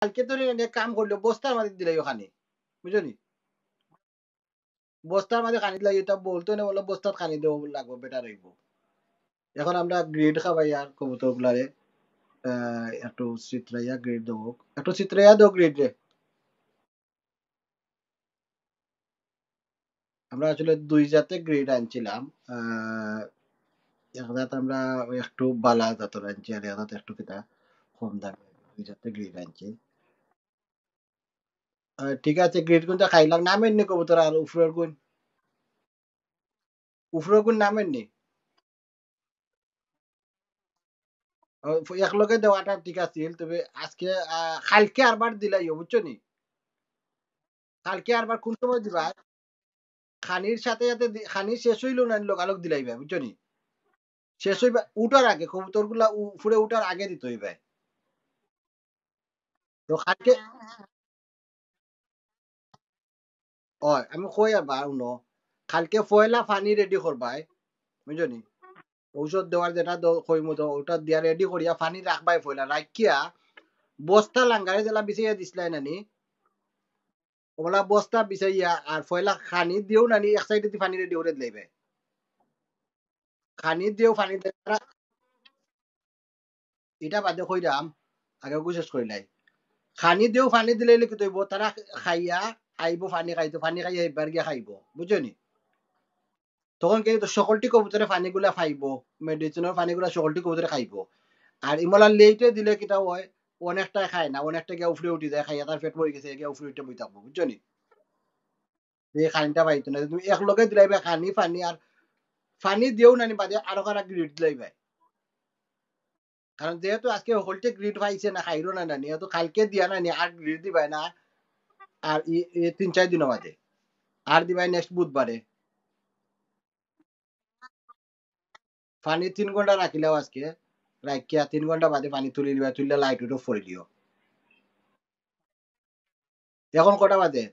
কালকে তো কাম করলো বস্তার মাঝে দিলাই ওখানে বুঝলি বস্তার মাঝে খানি দিলাই এটা বলতো না বললো বস্তার খানি দেবো লাগবো বেটার হইব এখন আমরা গ্রিড খাবাই আর কবুতর গুলারে একটু চিত্রাইয়া গ্রিড দেবো একটু চিত্রাইয়া দেবো গ্রিড রে আমরা আসলে দুই জাতে গ্রিড আনছিলাম আহ এক জাত আমরা একটু বালা জাতের আনছি আর এক জাত একটু কিতা কম দামে দুই জাতে গ্রিড আনছি ঠিক আছে গ্রিড কোনটা খাইলাম নামেন নি কবুতর আর উফরের গুণ নামেন নি একলগে দেওয়াটা ঠিক আছিল তবে আজকে কালকে আরবার দিলাই বুঝছো নি কালকে আরবার কোন সময় দিবা খানির সাথে সাথে খানি শেষ হইলো না লোকালোক দিলাইবা বুঝছো নি শেষ হইবা উঠার আগে কবুতর গুলা উপরে উঠার আগে দিতে হইবে তো কালকে আমি কই আবার উনো কালকে পয়লা পানি রেডি করবাই বুঝছো নি ঔষধ দেওয়ার যেটা কইমু তো ওটা দিয়া রেডি করিয়া পানি রাখবাই পয়লা রাখিয়া বস্তা লাঙ্গারে জেলা বিছাইয়া দিছিলাই নানি ওগুলা বস্তা বিছাইয়া আর পয়লা খানি দিও নানি এক সাইডে দি পানি রেডি করে দিলাইবে খানি দিও পানি দেওয়া এটা বাদে কইরাম আগে গুছেস কইলাই খানি দিও পানি দিলে কি তৈব তারা খাইয়া আইব পানি খাইতো পানি খাইয়া এবার গিয়া খাইব বুঝছো নি তখন কিন্তু সকলটি কবুতরে পানিগুলা খাইব মেডিসিনের পানিগুলা সকলটি কবুতরে খাইব আর ইমলা লেটে দিলে কিটা হয় অনেকটাই খায় না অনেকটা গিয়া উফরে উঠি যায় খাইয়া তার পেট পড়ে গেছে গিয়া উফরে উঠে বই থাকবো বুঝছো নি এই খানিটা পাইতো না তুমি এক লগে দিলাইবে খানি পানি আর পানি দিও নানি বাদে আরো কারা গ্রিড দিলাইবে কারণ যেহেতু আজকে হোলটে গ্রিড পাইছে না খাইরো না নানি তো কালকে দিয়া নানি আর গ্রিড দিবাই না আর 3-4 দিনের বাদে আর দিবাই নেক্সট বুধবারে পানি 3 ঘন্টা রাখিলেও আজকে রাখিয়া 3 ঘন্টা বাদে পানি তুলি দিবা তুললে লাইট উঠে ফরে দিও এখন কটা বাজে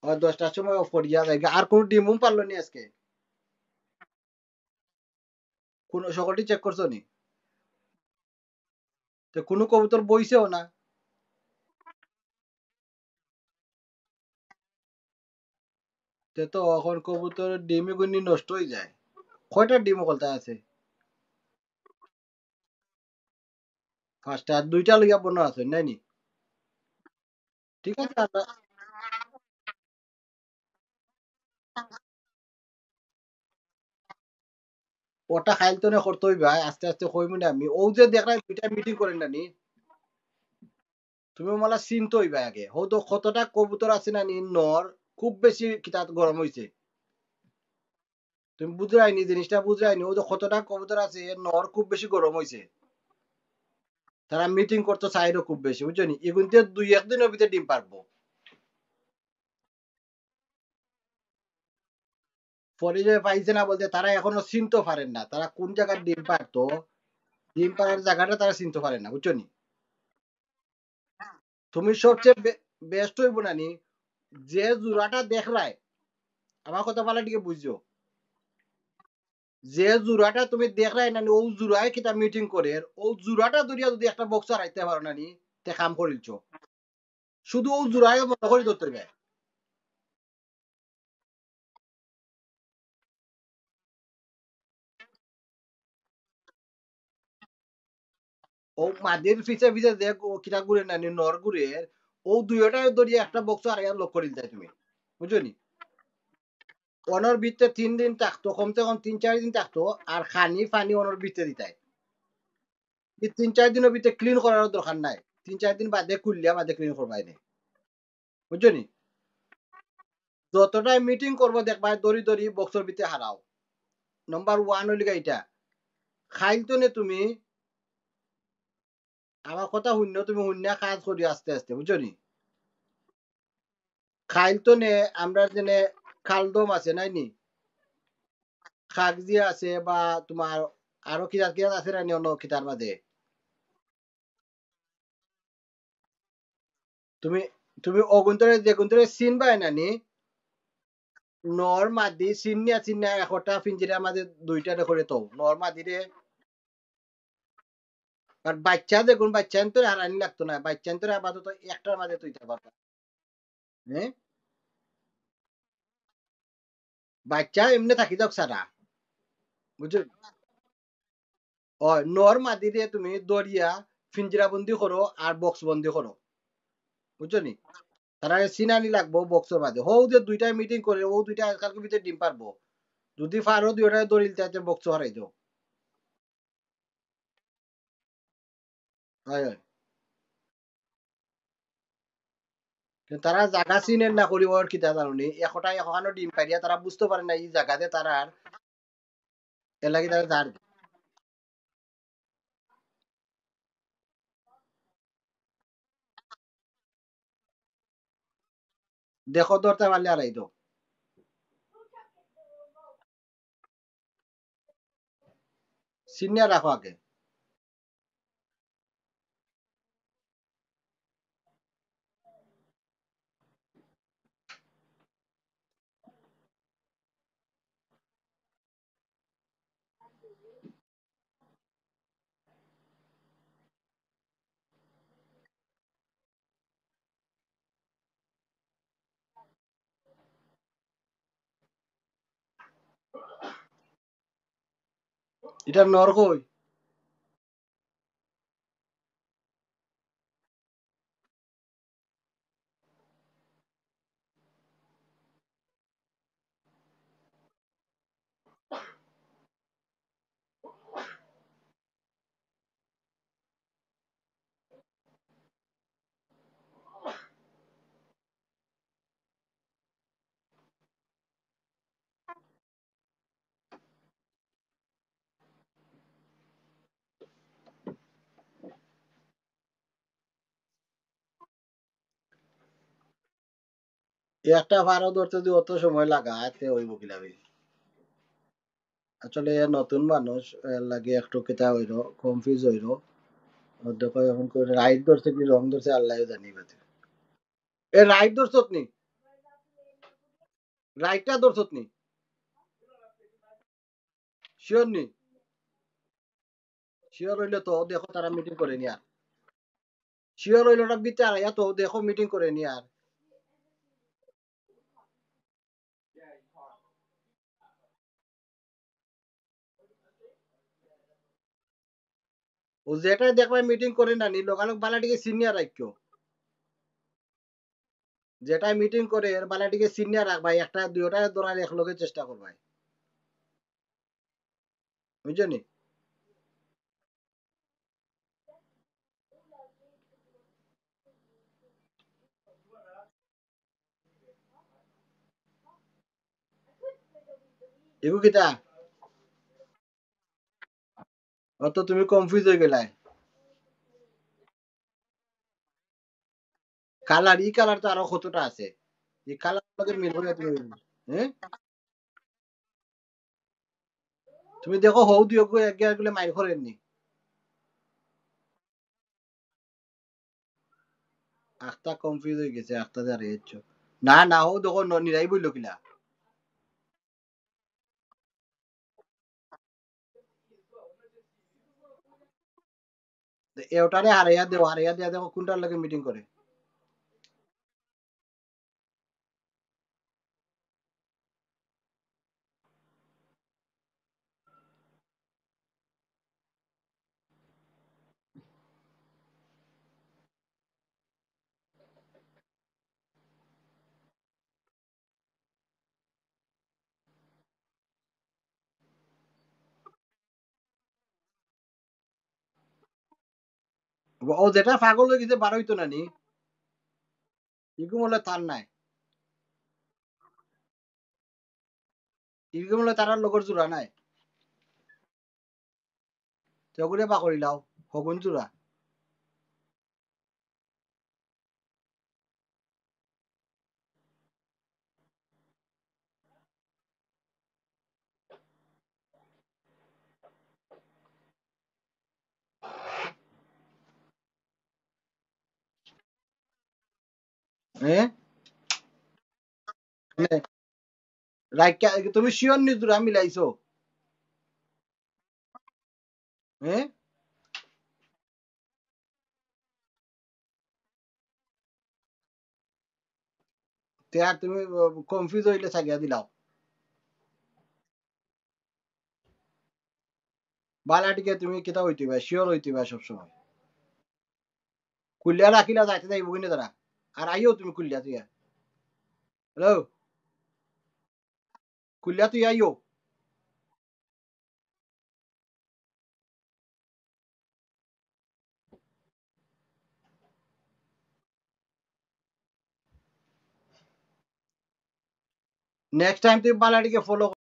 10টার সময় ফরিয়া যায় আর কোন ডিমুম পারলো নি আজকে কোন সকলটি চেক করছো নি তো কোনো কবুতর বইছেও না তে তো এখন কবুতর ডিমে গুনি নষ্ট হয়ে যায় কয়টা ডিম কলতা আছে 5টা আর 2টা লইয়া বনো আছে নাই নি ঠিক আছে ওটা খাইল তো না করতে হইবে আস্তে আস্তে কইমু না আমি ও যে দেখলাই 2টা মিটিং করেন না নি তুমি মালা চিনতে হইবে আগে হয়তো কতটা কবুতর আছে না নি নর খুব বেশি কিতাব গরম হইছে তুমি বুঝরাইনি জিনিসটা বুঝরাইনি ও তো কতটা কবুতর আছে নর খুব বেশি গরম হইছে তারা মিটিং করতে চাইরো খুব বেশি বুঝছো নি এগুনতে 2-1 দিনের ভিতরে ডিম পারবো পরে যে পাইছে না বলতে তারা এখনো চিনতে পারেন না তারা কোন জায়গার ডিম পারতো ডিম পাড়ার জায়গাটা তারা চিনতে পারে না বুঝছো নি তুমি সবচেয়ে বেস্ট হইব না নি যে জোড়াটা দেখলাই আমার কথা বলা টিকে বুঝছো যে জোড়াটা তুমি দেখলাই না নি, ও জোড়ায় কিতা মিটিং করে ও জোড়াটা ধরিয়া যদি একটা বক্সার আইতে পারো না নি তে কাম করিলছো শুধু ও জোড়ায় মনে করে ধরতে হবে ও মাদের পিছে পিছে যে কিতা ঘুরে না নি নর ঘুরে ও দুইটা ধরিয়া একটা বক্সার আর লক করিল যায় তুমি বুঝছো নি অনর ভিতরে 3 দিন থাকতো কমসে কম 3-4 দিন থাকতো আর খানি ফানি অনর ভিতরে দিতাই 3-4 দিনের ভিতরে ক্লিন করার দরকার নাই 3-4 দিন বাদে খুললিয়া বাদে ক্লিন করবাই নাই বুঝছো নি যতটাই মিটিং করবো দেখবা দড়ি দড়ি বক্সর ভিতরে হারাও নাম্বার 1 হইল এটা খাইল তো নে তুমি আমার কথা শূন্য তুমি শূন্য কাজ করি আস্তে আস্তে বুঝছো নি খাইল তো নে আমরা যেনে খালদম আছে নাই নি কাগজি আছে বা তোমার আরো কিরা কিরা আছে না অন্য কিতার মাঝে তুমি তুমি অগুন্তরে যে গুন্তরে চিনবাই না নি নর মাদি চিনিয়া চিনিয়া একটা পিঞ্জিরার মাঝে 2টা করে তো নর মাদিরে আর বাচ্চা দেখুন বাচ্চা তো হারানি লাগতো না, বাচ্চা তো আপাতত একটার মাঝে তুইতে পারবা। হ্যাঁ, বাচ্চা এমনি থাকি যাক সারা, বুঝছো? ও, নর মাদি দিয়ে তুমি দরিয়া ফিঞ্জিরা বন্দি করো আর বক্স বন্দি করো, বুঝছো নি? তারা সিনানি লাগবো বক্সের মাঝে, হৌ যে দুইটাই মিটিং করে ও দুইটা আজকালকে ভিতরে ডিম পারবো, যদি পারো দুইটা দড়িল তাতে বক্স হারাই দাও। হয় হয়। কিন্তু তারা জাগা চিনেন না করিব আর কিতা জানি এখটা এখনো ডিম পারিয়া তারা বুঝতে পারে না এই জায়গাতে তারা আর এলাকি তারা যার দেখো ধরতে পারলে হারাই দাও। সিনিয়র রাখো আগে। এটা নর কই? একটা ভাড়া ধরতে যদি অত সময় লাগায় তে হইব কিলাবি? আসলে এ নতুন মানুষ এর লাগে একটু কেতা হইল, কনফিউজ হইল। দেখো এখন করে রাইট ধরছে কি রং ধরছে আল্লাহ জানি বাতে। এ রাইট ধরছত নি? রাইটটা ধরছত নি? শিওর নি? শিওর হইলে তো দেখো তারা মিটিং করে নি আর। শিওর হইল ওটা বিচার আয়া তো দেখো মিটিং করে নি আর। ও যেটাই দেখবে মিটিং করে না নি লোকালোক বালাটিকে সিনিয়র রাখো। যেটাই মিটিং করে এর বালাটিকে সিনিয়র রাখবাই, একটা দুইটা ধরার এক লগে চেষ্টা করবাই, বুঝছো নি? এগু কিতা? অত তুমি কনফিউজ হয়ে গেলাই। কালার ই কালার তো আরো কতটা আছে, এই কালার লগে মিলবো না তুমি? হ্যাঁ, তুমি দেখো হৌ দিও এক গুলো মাইর করেননি। আখতা কনফিউজ হয়ে গেছে, আখতা যা রেছো। না না হৌ দেখো নিরাই বললো কিলা। এটারে হারাইয়া দেও, হারাইয়া দিয়া দেখো কোনটার লগে মিটিং করে। ও যেটা পাগল হয়ে গেছে বার হইতো না নি, ইগু বলে তার নাই, ইগু বলে তারার লগর জোড়া নাই। চগুরে বা করিলাও হগুন জোড়া। হ্যাঁ, রাইকা তুমি শিওর নি জোড়া মিলাইছো? হ্যাঁ, त्यार तुम्ही कन्फ्यूज হইলে সাগিয়া দিলাও বালাটিকে তুমি কিতা হইতিবা শিওর হইতিবা সবসময় কুলিয়া রাখিলা যাইতে যাইব কিনে তারা আর আইও তুমি কুলিয়া তুই হ্যালো কুলিয়া তুই আইও নেক্সট টাইম তুই বালাটিকে ফলো